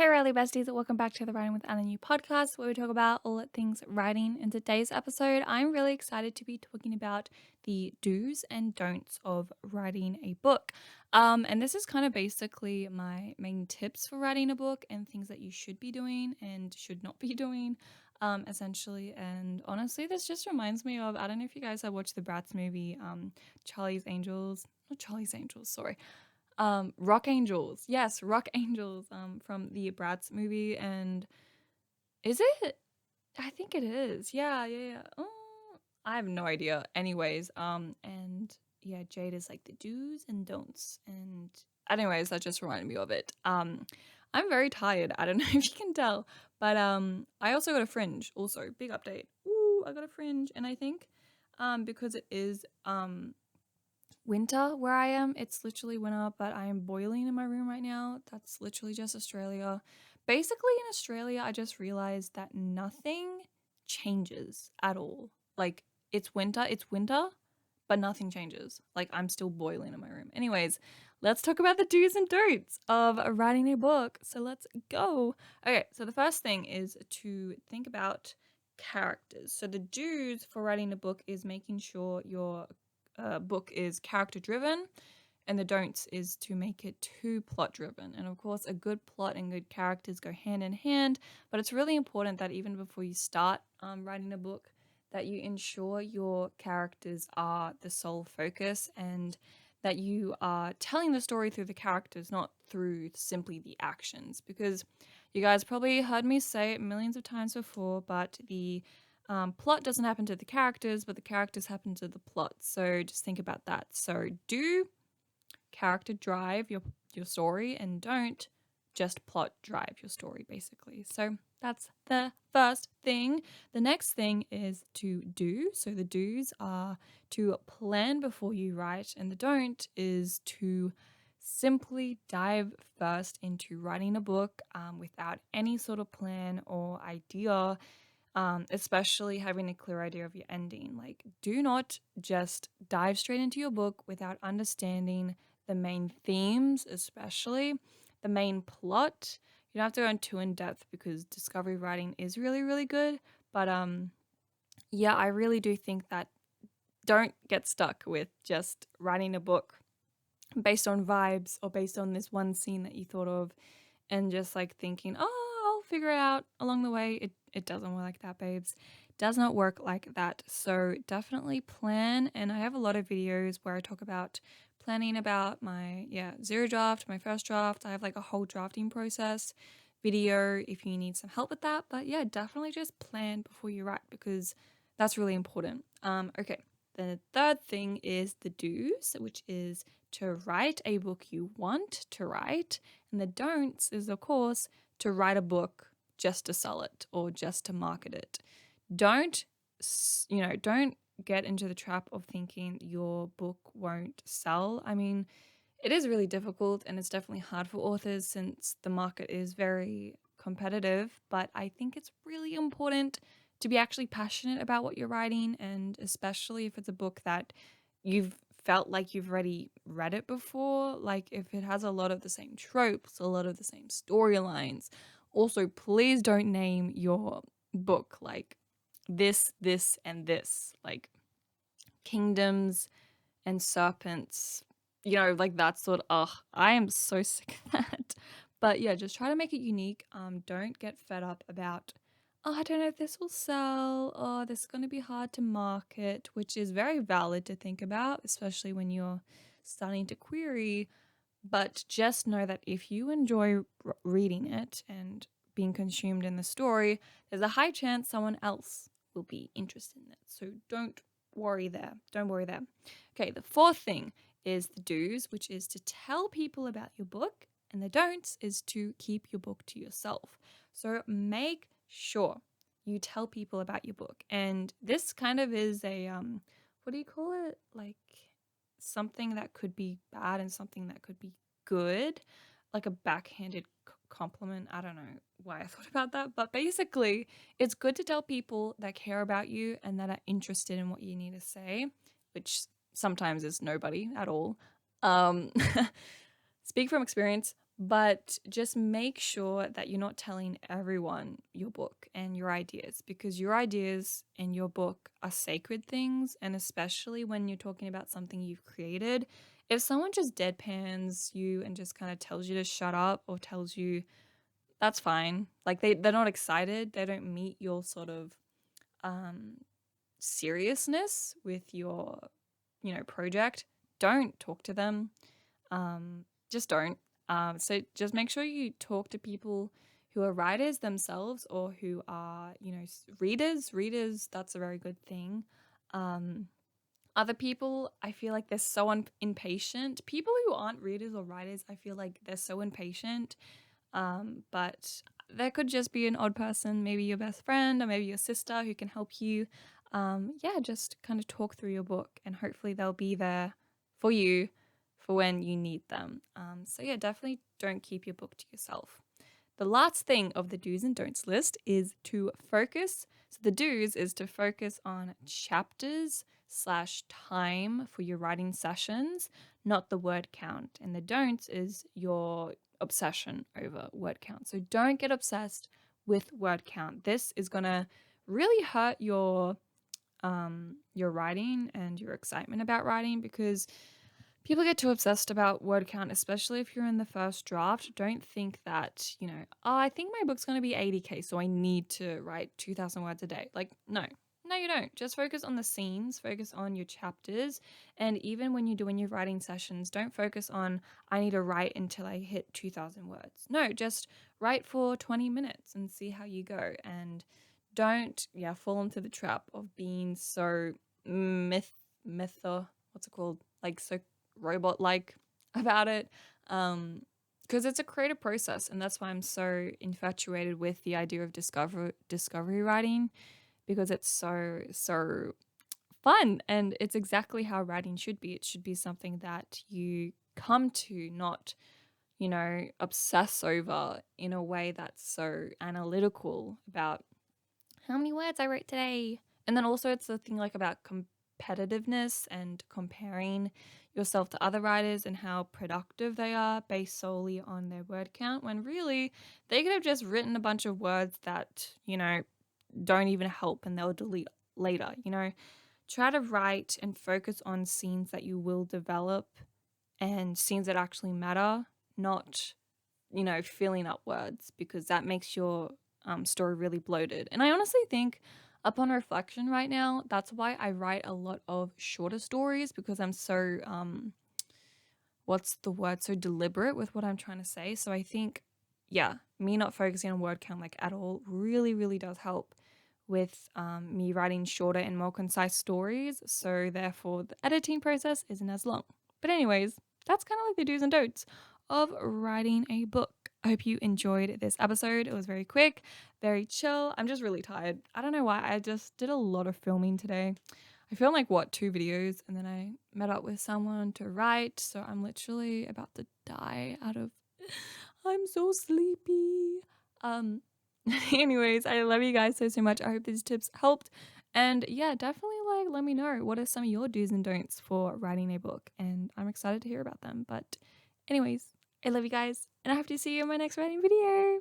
Hey, Riley Besties, welcome back to the Writing with Anna New podcast where we talk about all things writing. In today's episode, I'm really excited to be talking about the do's and don'ts of writing a book. And this is kind of basically my main tips for writing a book and things that you should be doing and should not be doing, essentially. And honestly, this just reminds me of, I don't know if you guys have watched the Bratz movie, Charlie's Angels, not Charlie's Angels, sorry. Rock Angels. Yes, Rock Angels, from the Bratz movie. And is it? I think it is. Yeah. I have no idea. Anyways, and yeah, Jade is like the do's and don'ts. And anyways, that just reminded me of it. I'm very tired. I don't know if you can tell, but I also got a fringe. Also, big update. Ooh, I got a fringe, and I think, because it is winter where I am. It's literally winter, but I am boiling in my room right now. That's literally just Australia. Basically, in Australia, I just realized that nothing changes at all. Like, it's winter, but nothing changes. Like, I'm still boiling in my room. Anyways, let's talk about the do's and don'ts of writing a book. So let's go. Okay, so the first thing is to think about characters. So the do's for writing a book is making sure your book is character driven, and the don'ts is to make it too plot driven. And of course, a good plot and good characters go hand in hand, but it's really important that even before you start writing a book, that you ensure your characters are the sole focus and that you are telling the story through the characters, not through simply the actions. Because you guys probably heard me say it millions of times before, but the plot doesn't happen to the characters, but the characters happen to the plot. So just think about that. So do character drive your story, and don't just plot drive your story, basically. So that's the first thing. The next thing is to do. So the do's are to plan before you write, and the don't is to simply dive first into writing a book without any sort of plan or idea, especially having a clear idea of your ending. Like, do not just dive straight into your book without understanding the main themes, especially the main plot. You don't have to go too in depth because discovery writing is really, really good. But yeah, I really do think that don't get stuck with just writing a book based on vibes or based on this one scene that you thought of and just like thinking, oh, I'll figure it out along the way. It doesn't work like that, babes. It does not work like that. So definitely plan. And I have a lot of videos where I talk about planning about my zero draft, my first draft. I have like a whole drafting process video if you need some help with that. But yeah, definitely just plan before you write because that's really important. Okay. The third thing is the do's, which is to write a book you want to write. And the don'ts is, of course, to write a book just to sell it or just to market it. Don't, don't get into the trap of thinking your book won't sell. I mean, it is really difficult and it's definitely hard for authors since the market is very competitive, but I think it's really important to be actually passionate about what you're writing, and especially if it's a book that you've felt like you've already read it before, like if it has a lot of the same tropes, a lot of the same storylines. Also, please don't name your book like this, and this, like kingdoms and serpents, like that sort of, I am so sick of that. But yeah, just try to make it unique. Don't get fed up about, oh, I don't know if this will sell, or this is going to be hard to market, which is very valid to think about, especially when you're starting to query. But just know that if you enjoy reading it and being consumed in the story, there's a high chance someone else will be interested in it. So don't worry there. Don't worry there. Okay, the fourth thing is the do's, which is to tell people about your book, and the don'ts is to keep your book to yourself. So make sure you tell people about your book. And this kind of is a what do you call it? Like something that could be bad and something that could be good, like a backhanded compliment. I don't know why I thought about that, but basically, it's good to tell people that care about you and that are interested in what you need to say, which sometimes is nobody at all. Um, speak from experience. But just make sure that you're not telling everyone your book and your ideas, because your ideas and your book are sacred things. And especially when you're talking about something you've created, if someone just deadpans you and just kind of tells you to shut up or tells you that's fine, like they're not excited, they don't meet your sort of um, seriousness with your, project, don't talk to them. Just don't. So just make sure you talk to people who are writers themselves or who are, readers. Readers, that's a very good thing. Um, Other people, I feel like they're so impatient. People who aren't readers or writers, I feel like they're so impatient. But there could just be an odd person, maybe your best friend or maybe your sister who can help you. Yeah, just kind of talk through your book and hopefully they'll be there for you for when you need them. So yeah, definitely don't keep your book to yourself. The last thing of the do's and don'ts list is to focus. So the do's is to focus on chapters slash time for your writing sessions, not the word count. And the don'ts is your obsession over word count. So don't get obsessed with word count. This is gonna really hurt your writing and your excitement about writing, because people get too obsessed about word count, especially if you're in the first draft. Don't think that, oh, I think my book's going to be 80K, so I need to write 2,000 words a day. Like, no. No, you don't. Just focus on the scenes, focus on your chapters. And even when you're doing your writing sessions, don't focus on, I need to write until I hit 2,000 words. No, just write for 20 minutes and see how you go. And don't, fall into the trap of being so what's it called? Like, so robot like about it, because it's a creative process, and that's why I'm so infatuated with the idea of discovery writing, because it's so fun, and it's exactly how writing should be. It should be something that you come to, not obsess over in a way that's so analytical about how many words I wrote today. And then also it's the thing like about competitiveness and comparing yourself to other writers and how productive they are based solely on their word count, when really they could have just written a bunch of words that, don't even help and they'll delete later. Try to write and focus on scenes that you will develop and scenes that actually matter, not filling up words, because that makes your story really bloated. And I honestly think, upon reflection right now, that's why I write a lot of shorter stories, because I'm so, what's the word, so deliberate with what I'm trying to say. So I think, yeah, me not focusing on word count like at all really, really does help with me writing shorter and more concise stories. So therefore, the editing process isn't as long. But anyways, that's kind of like the do's and don'ts of writing a book. I hope you enjoyed this episode. It was very quick, very chill. I'm just really tired. I don't know why. I just did a lot of filming today. I filmed like 2 videos, and then I met up with someone to write. So I'm literally about to die out of I'm so sleepy. Anyways, I love you guys so much. I hope these tips helped. And yeah, definitely let me know what are some of your do's and don'ts for writing a book. And I'm excited to hear about them. But anyways, I love you guys, and I hope to see you in my next writing video.